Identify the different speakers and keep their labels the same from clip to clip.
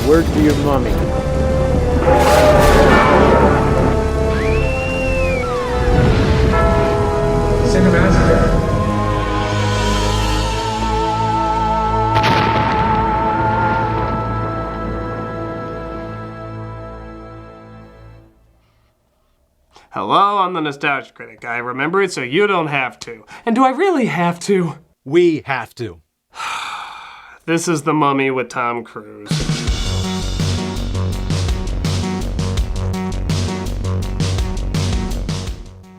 Speaker 1: word for your mummy.
Speaker 2: Cinematografico.
Speaker 3: Hello, I'm the Nostalgia Critic. I remember it so you don't have to. And do I really have to?
Speaker 4: We have to.
Speaker 3: This is The Mummy with Tom Cruise.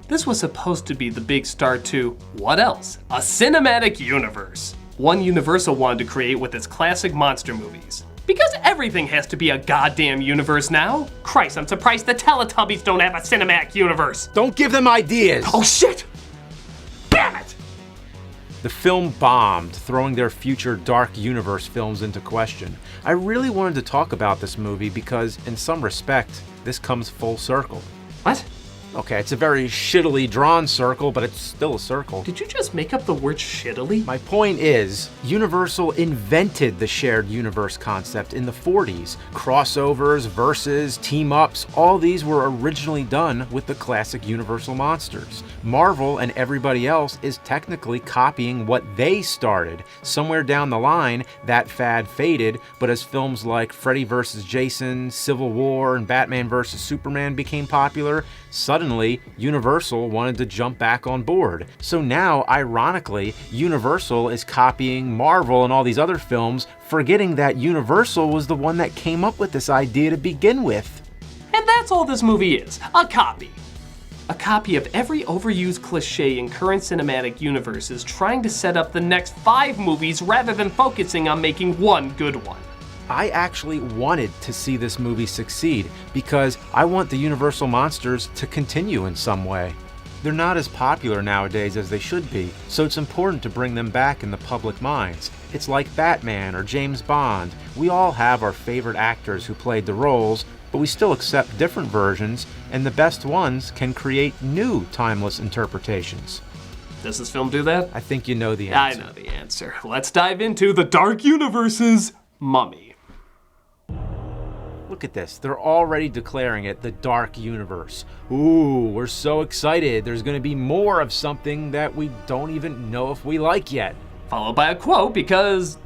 Speaker 3: This was supposed to be the big start to, what else? A cinematic universe. One Universal wanted to create with its classic monster movies. Because everything has to be a goddamn universe now. Christ, I'm surprised the Teletubbies don't have a cinematic universe.
Speaker 4: Don't give them ideas!
Speaker 3: Oh shit! Damn it!
Speaker 4: The film bombed, throwing their future dark universe films into question. I really wanted to talk about this movie because, in some respect, this comes full circle.
Speaker 3: What?
Speaker 4: Okay, it's a very shittily drawn circle, but it's still a circle.
Speaker 3: Did you just make up the word shittily?
Speaker 4: My point is, Universal invented the shared universe concept in the 40s. Crossovers, verses, team-ups, all these were originally done with the classic Universal monsters. Marvel and everybody else is technically copying what they started. Somewhere down the line, that fad faded, but as films like Freddy vs. Jason, Civil War, and Batman vs. Superman became popular, suddenly, Universal wanted to jump back on board. So now, ironically, Universal is copying Marvel and all these other films, forgetting that Universal was the one that came up with this idea to begin with.
Speaker 3: And that's all this movie is, a copy. A copy of every overused cliche in current cinematic universes trying to set up the next 5 movies rather than focusing on making one good one.
Speaker 4: I actually wanted to see this movie succeed because I want the Universal monsters to continue in some way. They're not as popular nowadays as they should be, so it's important to bring them back in the public minds. It's like Batman or James Bond. We all have our favorite actors who played the roles, but we still accept different versions, and the best ones can create new timeless interpretations.
Speaker 3: Does this film do that?
Speaker 4: I think you know the answer.
Speaker 3: I know the answer. Let's dive into the Dark Universe's Mummy.
Speaker 4: Look at this, they're already declaring it the Dark Universe. Ooh, we're so excited. There's gonna be more of something that we don't even know if we like yet.
Speaker 3: Followed by a quote because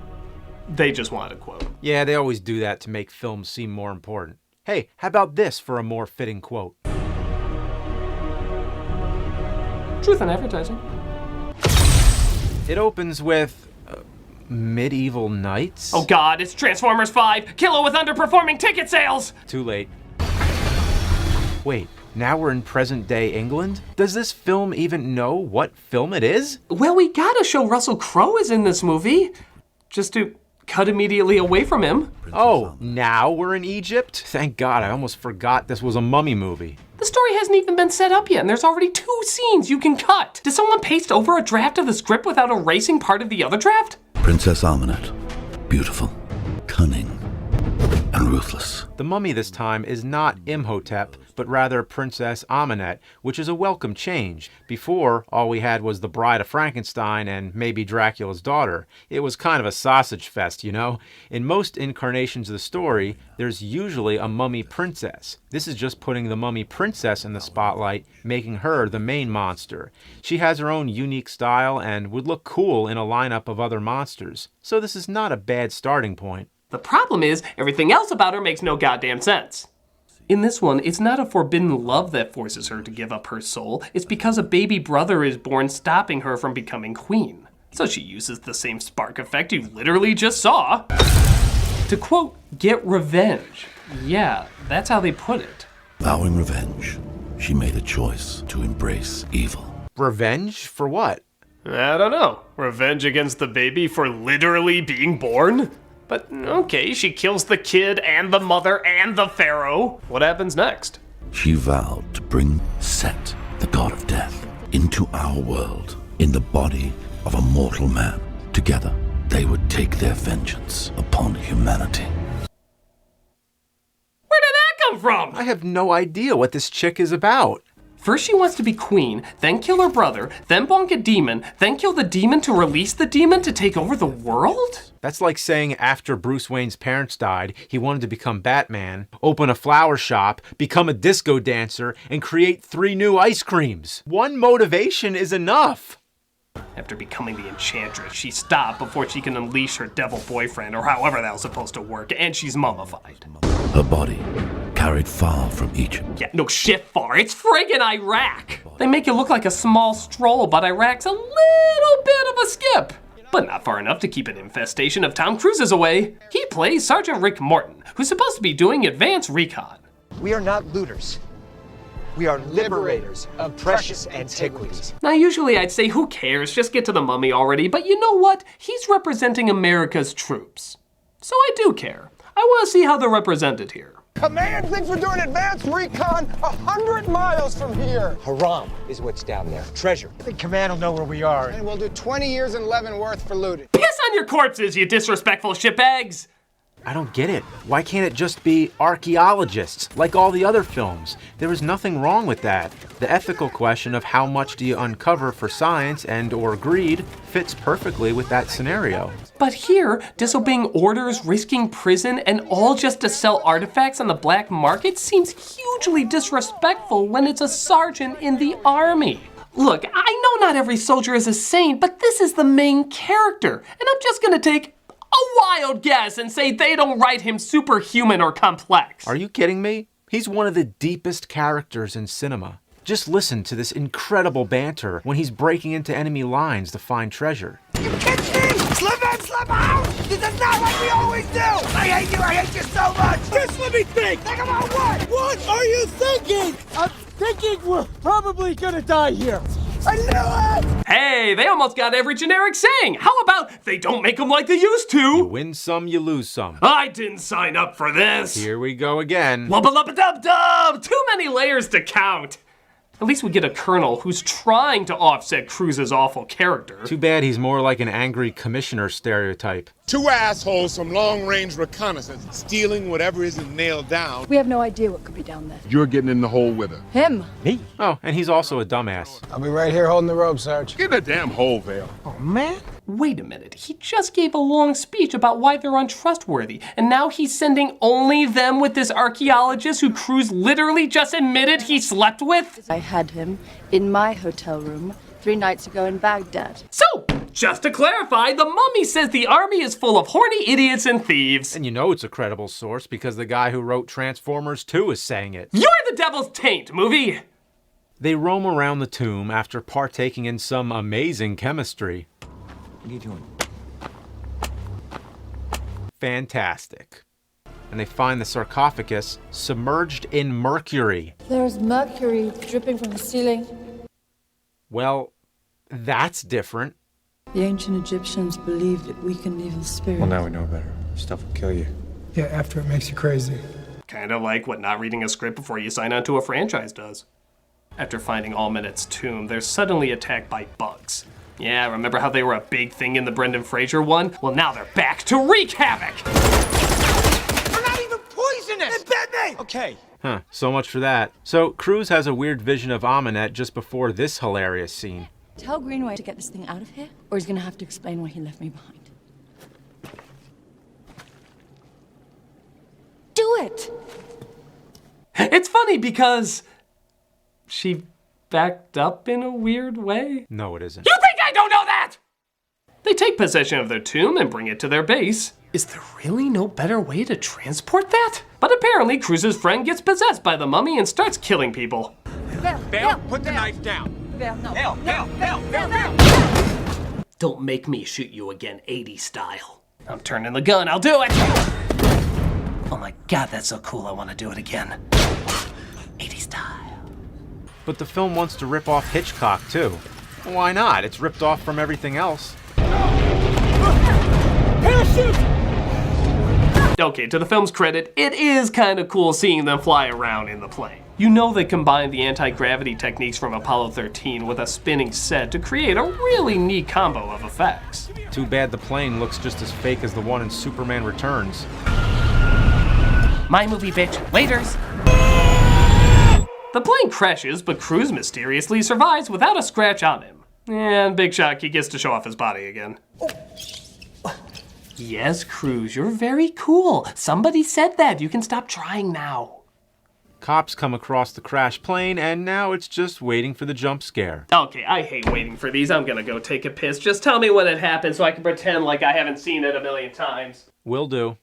Speaker 3: they just wanted a quote.
Speaker 4: Yeah, they always do that to make films seem more important. Hey, how about this for a more fitting quote?
Speaker 3: Truth in advertising.
Speaker 4: It opens with, medieval knights?
Speaker 3: Oh god, it's Transformers 5! Kill it with underperforming ticket sales!
Speaker 4: Too late. Wait, now we're in present day England? Does this film even know what film it is?
Speaker 3: Well, we gotta show Russell Crowe is in this movie. Just to cut immediately away from him.
Speaker 4: Oh, now we're in Egypt? Thank God, I almost forgot this was a mummy movie.
Speaker 3: The story hasn't even been set up yet, and there's already 2 scenes you can cut. Did someone paste over a draft of the script without erasing part of the other draft?
Speaker 5: Princess Amenet, beautiful, cunning, and ruthless.
Speaker 4: The mummy this time is not Imhotep, but rather Princess Amenet, which is a welcome change. Before, all we had was the Bride of Frankenstein and maybe Dracula's daughter. It was kind of a sausage fest, you know? In most incarnations of the story, there's usually a mummy princess. This is just putting the mummy princess in the spotlight, making her the main monster. She has her own unique style and would look cool in a lineup of other monsters. So this is not a bad starting point.
Speaker 3: The problem is, everything else about her makes no goddamn sense. In this one, it's not a forbidden love that forces her to give up her soul. It's because a baby brother is born, stopping her from becoming queen. So she uses the same spark effect you literally just saw to, quote, get revenge. Yeah, that's how they put it.
Speaker 5: Vowing revenge, she made a choice to embrace evil.
Speaker 4: Revenge for what?
Speaker 3: I don't know. Revenge against the baby for literally being born? But okay, she kills the kid and the mother and the pharaoh. What happens next?
Speaker 5: She vowed to bring Set, the god of death, into our world in the body of a mortal man. Together, they would take their vengeance upon humanity.
Speaker 3: Where did that come from?
Speaker 4: I have no idea what this chick is about.
Speaker 3: First she wants to be queen, then kill her brother, then bonk a demon, then kill the demon to release the demon to take over the world?
Speaker 4: That's like saying after Bruce Wayne's parents died, he wanted to become Batman, open a flower shop, become a disco dancer, and create 3 new ice creams. One motivation is enough.
Speaker 3: After becoming the Enchantress, she stopped before she can unleash her devil boyfriend, or however that was supposed to work, and she's mummified.
Speaker 5: Her body carried far from Egypt.
Speaker 3: Yeah, no shit far, it's friggin' Iraq! They make it look like a small stroll, but Iraq's a little bit of a skip. But not far enough to keep an infestation of Tom Cruises away. He plays Sergeant Rick Morton, who's supposed to be doing advanced recon.
Speaker 1: We are not looters. We are liberators of precious antiquities.
Speaker 3: Now usually I'd say who cares, just get to the mummy already, but you know what? He's representing America's troops. So I do care. I want to see how they're represented here.
Speaker 2: Command thinks we're doing advanced recon 100 miles from here.
Speaker 1: Haram is what's down there. Treasure. I think Command will know where we are.
Speaker 2: And we'll do 20 years in Leavenworth for looting.
Speaker 3: Piss on your corpses, you disrespectful shitbags!
Speaker 4: I don't get it. Why can't it just be archaeologists, like all the other films? There is nothing wrong with that. The ethical question of how much do you uncover for science and or greed fits perfectly with that scenario.
Speaker 3: But here, disobeying orders, risking prison, and all just to sell artifacts on the black market seems hugely disrespectful when it's a sergeant in the army. Look, I know not every soldier is a saint, but this is the main character, and I'm just gonna take a wild guess and say they don't write him superhuman or complex.
Speaker 4: Are you kidding me? He's one of the deepest characters in cinema. Just listen to this incredible banter when he's breaking into enemy lines to find treasure.
Speaker 2: You catch me! Slip in, slip out! This is not like we always do! I hate you so much! Just let me think! Think about what? What are you thinking? I'm thinking we're probably gonna die here. I knew it!
Speaker 3: Hey, they almost got every generic saying. How about they don't make them like they used to?
Speaker 4: You win some, you lose some.
Speaker 3: I didn't sign up for this.
Speaker 4: Here we go again.
Speaker 3: Wubba-lubba-dub-dub! Too many layers to count. At least we get a colonel who's trying to offset Cruise's awful character.
Speaker 4: Too bad he's more like an angry commissioner stereotype.
Speaker 6: 2 assholes from long-range reconnaissance stealing whatever isn't nailed down.
Speaker 7: We have no idea what could be down there.
Speaker 6: You're getting in the hole with her.
Speaker 7: Him?
Speaker 1: Me?
Speaker 4: Oh, and he's also a dumbass.
Speaker 2: I'll be right here holding the rope, Sarge.
Speaker 6: Get in the damn hole, Vale.
Speaker 2: Oh, man.
Speaker 3: Wait a minute, he just gave a long speech about why they're untrustworthy, and now he's sending only them with this archaeologist who Cruise literally just admitted he slept with?
Speaker 7: I had him in my hotel room 3 nights ago in Baghdad.
Speaker 3: So, just to clarify, the mummy says the army is full of horny idiots and thieves.
Speaker 4: And you know it's a credible source because the guy who wrote Transformers 2 is saying it.
Speaker 3: You're the devil's taint, movie!
Speaker 4: They roam around the tomb after partaking in some amazing chemistry.
Speaker 1: What are you doing?
Speaker 4: Fantastic. And they find the sarcophagus submerged in mercury.
Speaker 8: There's mercury dripping from the ceiling.
Speaker 4: Well, that's different.
Speaker 8: The ancient Egyptians believed it weakened evil spirits.
Speaker 9: Well, now we know better. Stuff will kill you.
Speaker 2: Yeah, after it makes you crazy.
Speaker 3: Kind of like what not reading a script before you sign on to a franchise does. After finding Almenet's tomb, they're suddenly attacked by bugs. Yeah, remember how they were a big thing in the Brendan Fraser one? Well, now they're back to wreak havoc!
Speaker 2: They're not even poisonous! It bit me!
Speaker 1: Okay.
Speaker 4: Huh, so much for that. So, Cruise has a weird vision of Amenet just before this hilarious scene.
Speaker 7: Tell Greenway to get this thing out of here, or he's gonna have to explain why he left me behind. Do it!
Speaker 3: It's funny because she backed up in a weird way.
Speaker 4: No, it isn't.
Speaker 3: You think I don't know that? They take possession of their tomb and bring it to their base. Is there really no better way to transport that? But apparently Cruise's friend gets possessed by the mummy and starts killing people.
Speaker 1: Vale, put the knife down.
Speaker 7: Vale, no.
Speaker 1: Vale.
Speaker 3: Don't make me shoot you again 80 style. I'm turning the gun, I'll do it! Oh my god, that's so cool, I want to do it again. 80 style.
Speaker 4: But the film wants to rip off Hitchcock, too. Why not? It's ripped off from everything else.
Speaker 3: Okay, to the film's credit, it is kind of cool seeing them fly around in the plane. You know they combined the anti-gravity techniques from Apollo 13 with a spinning set to create a really neat combo of effects.
Speaker 4: Too bad the plane looks just as fake as the one in Superman Returns.
Speaker 3: My movie, bitch. Laters! The plane crashes, but Cruise mysteriously survives without a scratch on him. And big shock, he gets to show off his body again. Yes, Cruise, you're very cool. Somebody said that. You can stop trying now.
Speaker 4: Cops come across the crashed plane, and now it's just waiting for the jump scare.
Speaker 3: Okay, I hate waiting for these. I'm gonna go take a piss. Just tell me when it happened so I can pretend like I haven't seen it a million times.
Speaker 4: Will do.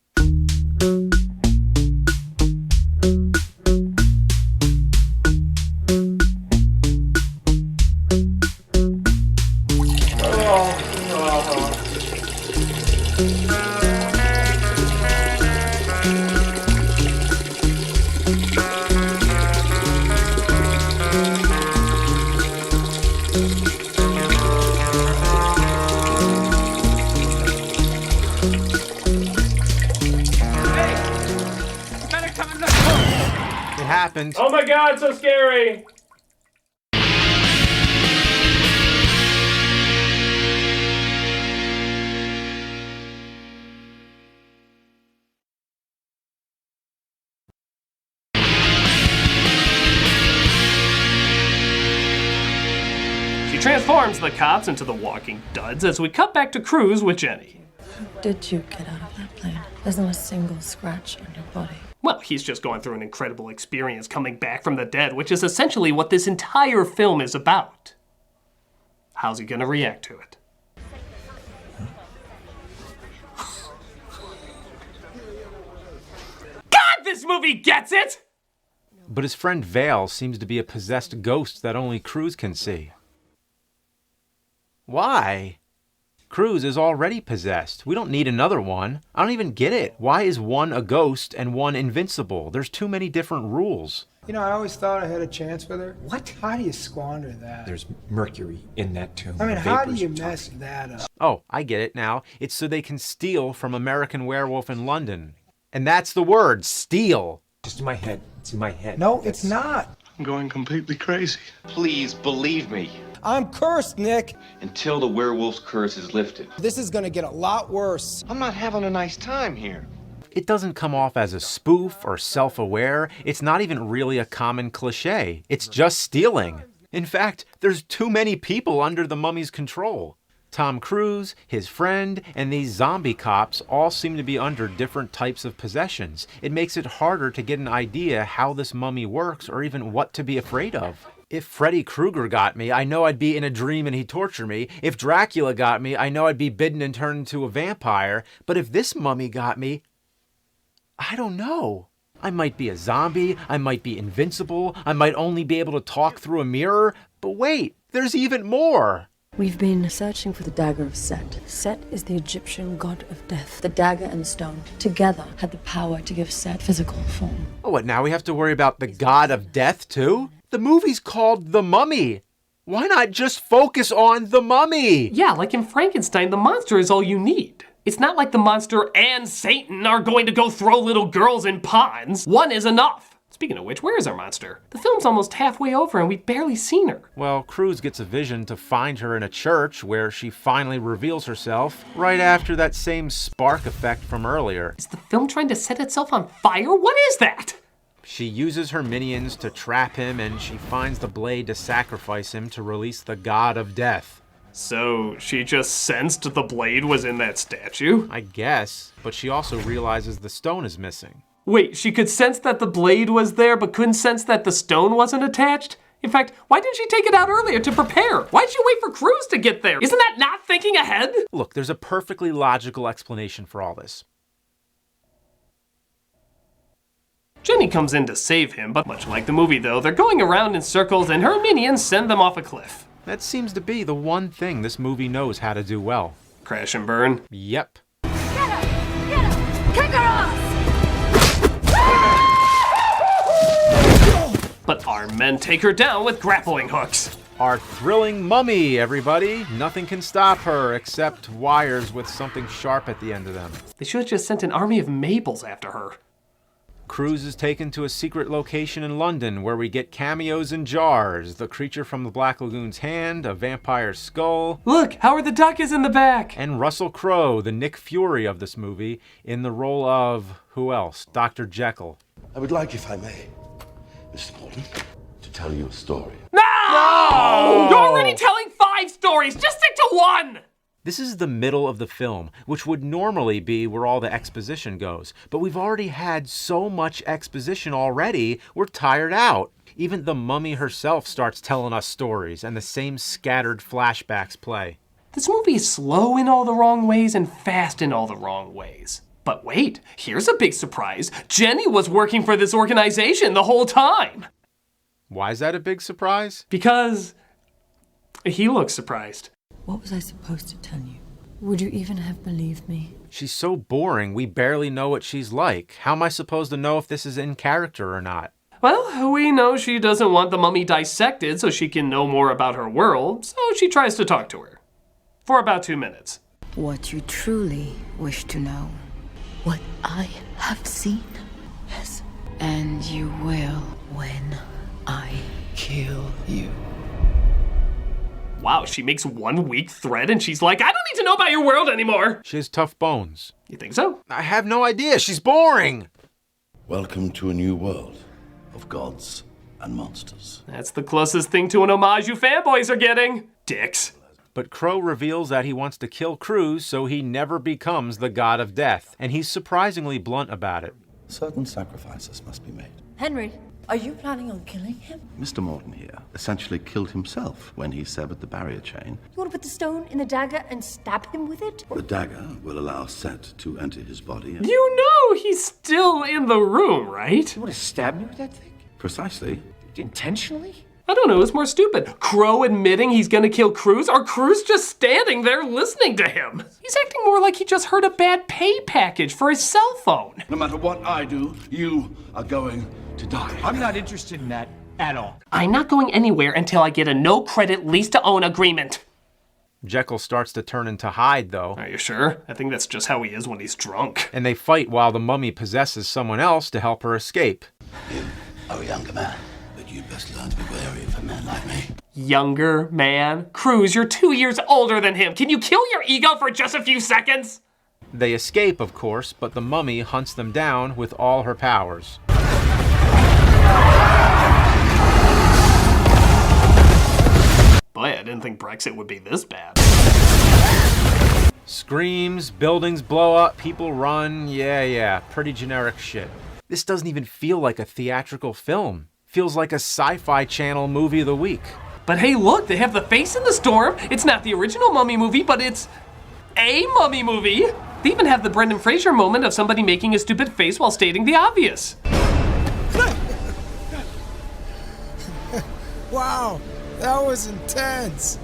Speaker 4: Happened.
Speaker 3: Oh my god, so scary! She transforms the cops into the walking duds as we cut back to Cruise with Jenny.
Speaker 8: How did you get out of that plane? There's not a single scratch on your body.
Speaker 3: Well, he's just going through an incredible experience coming back from the dead, which is essentially what this entire film is about. How's he gonna react to it? God, this movie gets it!
Speaker 4: But his friend Vale seems to be a possessed ghost that only Cruise can see. Why? Cruise is already possessed. We don't need another one. I don't even get it. Why is one a ghost and one invincible? There's too many different rules.
Speaker 2: You know, I always thought I had a chance with her.
Speaker 9: What?
Speaker 2: How do you squander that?
Speaker 9: There's mercury in that tomb.
Speaker 2: I mean,
Speaker 9: The
Speaker 2: how do
Speaker 9: vapors
Speaker 2: you
Speaker 9: are
Speaker 2: mess
Speaker 9: toxic.
Speaker 2: that up?
Speaker 4: Oh, I get it now. It's so they can steal from American Werewolf in London. And that's the word, steal.
Speaker 9: Just in my head. It's in my head.
Speaker 2: No, it's not.
Speaker 10: I'm going completely crazy.
Speaker 11: Please believe me.
Speaker 2: I'm cursed, Nick.
Speaker 11: Until the werewolf's curse is lifted.
Speaker 2: This is gonna get a lot worse.
Speaker 11: I'm not having a nice time here.
Speaker 4: It doesn't come off as a spoof or self-aware. It's not even really a common cliche. It's just stealing. In fact, there's too many people under the mummy's control. Tom Cruise, his friend, and these zombie cops all seem to be under different types of possessions. It makes it harder to get an idea how this mummy works or even what to be afraid of. If Freddy Krueger got me, I know I'd be in a dream and he'd torture me. If Dracula got me, I know I'd be bitten and turned into a vampire. But if this mummy got me, I don't know. I might be a zombie, I might be invincible, I might only be able to talk through a mirror. But wait, there's even more.
Speaker 8: We've been searching for the dagger of Set. Set is the Egyptian god of death. The dagger and the stone together had the power to give Set physical form.
Speaker 4: Oh, what, now we have to worry about the god of death too? The movie's called The Mummy. Why not just focus on the mummy?
Speaker 3: Yeah, like in Frankenstein, the monster is all you need. It's not like the monster and Satan are going to go throw little girls in ponds. One is enough. Speaking of which, where is our monster? The film's almost halfway over and we've barely seen her.
Speaker 4: Well, Cruise gets a vision to find her in a church where she finally reveals herself right after that same spark effect from earlier.
Speaker 3: Is the film trying to set itself on fire? What is that?
Speaker 4: She uses her minions to trap him, and she finds the blade to sacrifice him to release the god of death.
Speaker 3: So she just sensed the blade was in that statue?
Speaker 4: I guess, but she also realizes the stone is missing.
Speaker 3: Wait, she could sense that the blade was there, but couldn't sense that the stone wasn't attached? In fact, why didn't she take it out earlier to prepare? Why'd she wait for Cruise to get there? Isn't that not thinking ahead?
Speaker 4: Look, there's a perfectly logical explanation for all this.
Speaker 3: Jenny comes in to save him, but much like the movie though, they're going around in circles and her minions send them off a cliff.
Speaker 4: That seems to be the one thing this movie knows how to do well.
Speaker 3: Crash and burn.
Speaker 4: Yep.
Speaker 12: Get her! Get her! Kick her ass!
Speaker 3: But our men take her down with grappling hooks.
Speaker 4: Our thrilling mummy, everybody. Nothing can stop her except wires with something sharp at the end of them.
Speaker 3: They should have just sent an army of Mabels after her.
Speaker 4: Cruise is taken to a secret location in London where we get cameos in jars. The creature from the Black Lagoon's hand, a vampire's skull.
Speaker 3: Look, Howard the Duck is in the back.
Speaker 4: And Russell Crowe, the Nick Fury of this movie, in the role of, who else? Dr. Jekyll.
Speaker 13: I would like, if I may, Mr. Morton, to
Speaker 5: tell you a story.
Speaker 3: No! You're already telling 5 stories! Just stick to 1!
Speaker 4: This is the middle of the film, which would normally be where all the exposition goes. But we've already had so much exposition already, we're tired out. Even the mummy herself starts telling us stories, and the same scattered flashbacks play.
Speaker 3: This movie is slow in all the wrong ways and fast in all the wrong ways. But wait, here's a big surprise. Jenny was working for this organization the whole time.
Speaker 4: Why is that a big surprise?
Speaker 3: Because he looks surprised.
Speaker 8: What was I supposed to tell you? Would you even have believed me?
Speaker 4: She's so boring, we barely know what she's like. How am I supposed to know if this is in character or not?
Speaker 3: Well, we know she doesn't want the mummy dissected so she can know more about her world, so she tries to talk to her. For about 2 minutes.
Speaker 10: What you truly wish to know.
Speaker 8: What I have seen? Yes.
Speaker 10: And you will
Speaker 8: When I kill you.
Speaker 3: Wow, she makes one weak threat and she's like, I don't need to know about your world anymore.
Speaker 4: She has tough bones.
Speaker 3: You think so?
Speaker 4: I have no idea. She's boring.
Speaker 5: Welcome to a new world of gods and monsters.
Speaker 3: That's the closest thing to an homage you fanboys are getting. Dicks.
Speaker 4: But Crow reveals that he wants to kill Cruz so he never becomes the god of death. And he's surprisingly blunt about it.
Speaker 5: Certain sacrifices must be made.
Speaker 8: Henry, are you planning on killing him?
Speaker 5: Mr. Morton here essentially killed himself when he severed the barrier chain.
Speaker 12: You want to put the stone in the dagger and stab him with it?
Speaker 5: The dagger will allow Set to enter his body. And
Speaker 3: You know he's still in the room, right?
Speaker 9: You want to stab me with that thing?
Speaker 5: precisely.
Speaker 9: Intentionally?
Speaker 3: I don't know, it's more stupid. Crow admitting he's gonna kill Cruz, or Cruz just standing there listening to him? He's acting more like he just heard a bad pay package for his cell phone.
Speaker 5: No matter what I do, you are going to die.
Speaker 9: I'm not interested in that at all.
Speaker 3: I'm not going anywhere until I get a no-credit lease-to-own agreement.
Speaker 4: Jekyll starts to turn into Hyde, though.
Speaker 3: Are you sure? I think that's just how he is when he's drunk.
Speaker 4: And they fight while the mummy possesses someone else to help her escape.
Speaker 5: You are a younger man, but you best learn to be wary of a man like me.
Speaker 3: Younger man? Cruz, you're 2 years older than him. Can you kill your ego for just a few seconds?
Speaker 4: They escape, of course, but the mummy hunts them down with all her powers.
Speaker 3: Boy, I didn't think Brexit would be this bad.
Speaker 4: Screams, buildings blow up, people run, yeah, pretty generic shit. This doesn't even feel like a theatrical film. Feels like a sci-fi channel movie of the week.
Speaker 3: But hey, look, they have the face in the storm. It's not the original Mummy movie, but it's a Mummy movie. They even have the Brendan Fraser moment of somebody making a stupid face while stating the obvious.
Speaker 2: Wow, that was intense.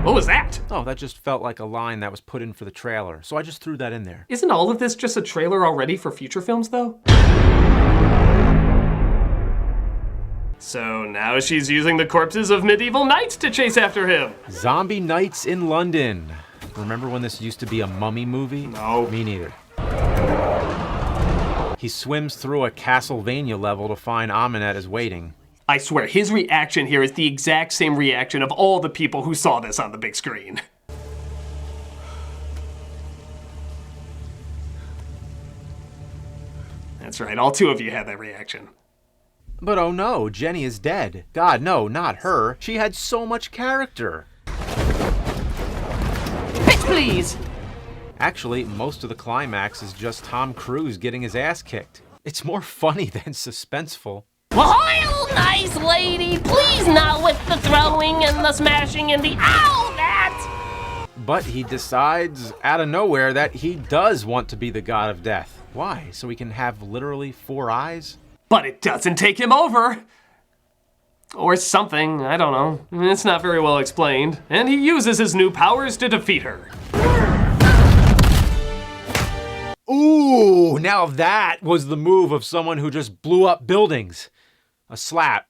Speaker 3: What was that?
Speaker 4: Oh, that just felt like a line that was put in for the trailer, so I just threw that in there.
Speaker 3: Isn't all of this just a trailer already for future films, though? So now she's using the corpses of medieval knights to chase after him.
Speaker 4: Zombie Nights in London. Remember when this used to be a mummy movie?
Speaker 3: No.
Speaker 4: Me neither. He swims through a Castlevania level to find Aminette is waiting.
Speaker 3: I swear, his reaction here is the exact same reaction of all the people who saw this on the big screen. That's right, all 2 of you had that reaction.
Speaker 4: But oh no, Jenny is dead. God, no, not her. She had so much character.
Speaker 3: Bitch, please!
Speaker 4: Actually, most of the climax is just Tom Cruise getting his ass kicked. It's more funny than suspenseful.
Speaker 13: Well, nice lady, please not with the throwing and the smashing and the ow, that!
Speaker 4: But he decides out of nowhere that he does want to be the god of death. Why? So he can have literally 4 eyes?
Speaker 3: But it doesn't take him over. Or something, I don't know. It's not very well explained. And he uses his new powers to defeat her.
Speaker 4: Ooh, now that was the move of someone who just blew up buildings. A slap.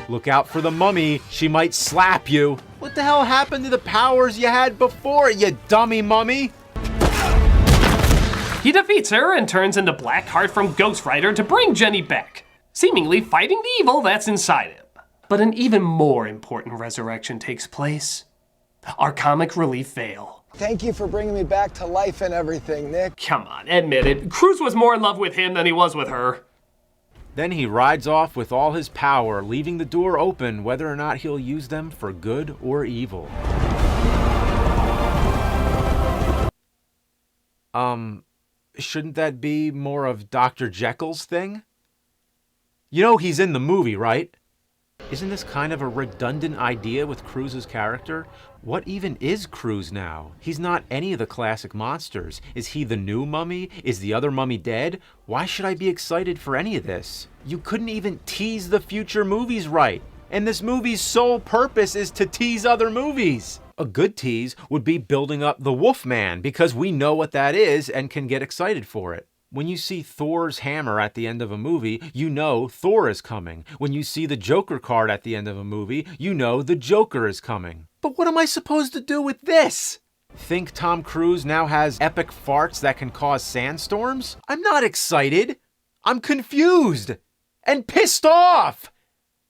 Speaker 4: Look out for the mummy, she might slap you. What the hell happened to the powers you had before, you dummy mummy?
Speaker 3: He defeats her and turns into Blackheart from Ghost Rider to bring Jenny back, seemingly fighting the evil that's inside him. But an even more important resurrection takes place. Our comic relief fail.
Speaker 2: Thank you for bringing me back to life and everything, Nick.
Speaker 3: Come on, admit it. Cruz was more in love with him than he was with her.
Speaker 4: Then he rides off with all his power, leaving the door open whether or not he'll use them for good or evil. Shouldn't that be more of Dr. Jekyll's thing? You know he's in the movie, right? Isn't this kind of a redundant idea with Cruise's character? What even is Cruise now? He's not any of the classic monsters. Is he the new mummy? Is the other mummy dead? Why should I be excited for any of this? You couldn't even tease the future movies right. And this movie's sole purpose is to tease other movies. A good tease would be building up the Wolfman, because we know what that is and can get excited for it. When you see Thor's hammer at the end of a movie, you know Thor is coming. When you see the Joker card at the end of a movie, you know the Joker is coming. But what am I supposed to do with this? Think Tom Cruise now has epic farts that can cause sandstorms? I'm not excited. I'm confused and pissed off.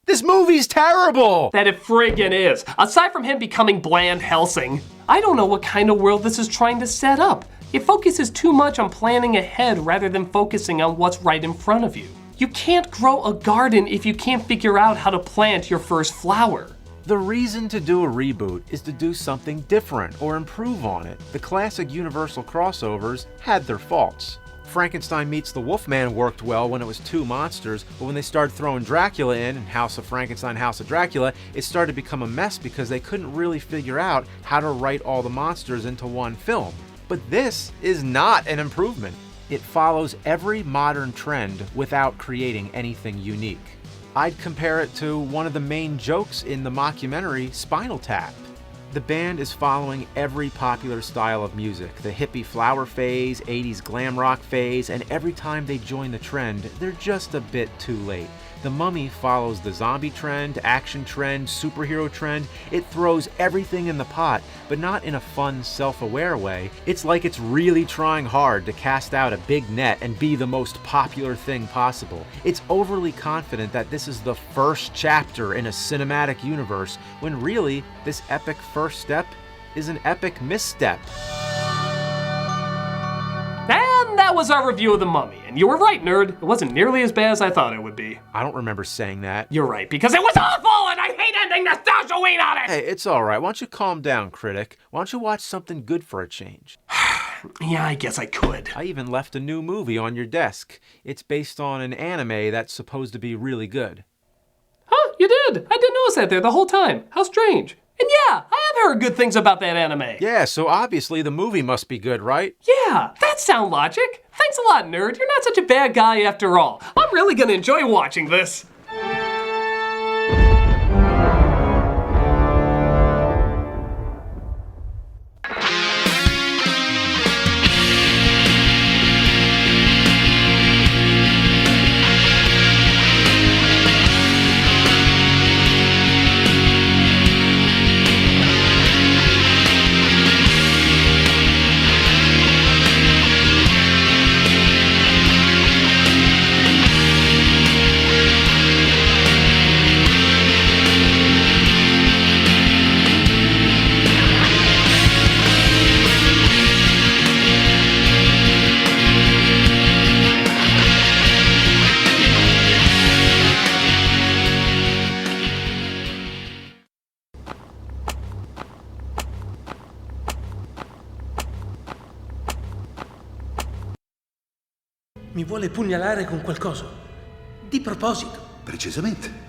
Speaker 4: This movie's terrible!
Speaker 3: That it friggin' is. Aside from him becoming bland Helsing, I don't know what kind of world this is trying to set up. It focuses too much on planning ahead rather than focusing on what's right in front of you. You can't grow a garden if you can't figure out how to plant your first flower.
Speaker 4: The reason to do a reboot is to do something different or improve on it. The classic Universal crossovers had their faults. Frankenstein meets the Wolfman worked well when it was two monsters, but when they started throwing Dracula in House of Frankenstein, House of Dracula, it started to become a mess because they couldn't really figure out how to write all the monsters into one film. But this is not an improvement. It follows every modern trend without creating anything unique. I'd compare it to one of the main jokes in the mockumentary Spinal Tap. The band is following every popular style of music, the hippie flower phase, 80s glam rock phase, and every time they join the trend, they're just a bit too late. The Mummy follows the zombie trend, action trend, superhero trend. It throws everything in the pot, but not in a fun, self-aware way. It's like it's really trying hard to cast out a big net and be the most popular thing possible. It's overly confident that this is the first chapter in a cinematic universe, when really, this epic first step is an epic misstep.
Speaker 3: And that was our review of The Mummy. And you were right, nerd. It wasn't nearly as bad as I thought it would be.
Speaker 4: I don't remember saying that.
Speaker 3: You're right, because it was awful and I hate ending nostalgia ween on it!
Speaker 4: Hey, it's alright. Why don't you calm down, Critic? Why don't you watch something good for a change?
Speaker 3: Yeah, I guess I could.
Speaker 4: I even left a new movie on your desk. It's based on an anime that's supposed to be really good.
Speaker 3: Huh? You did? I didn't notice that there the whole time. How strange. And yeah, I have heard good things about that anime.
Speaker 4: Yeah, so obviously the movie must be good, right?
Speaker 3: Yeah, that sound logic. Thanks a lot, nerd. You're not such a bad guy after all. I'm really gonna enjoy watching this.
Speaker 14: Mi vuole pugnalare con qualcosa? Di proposito.
Speaker 15: Precisamente.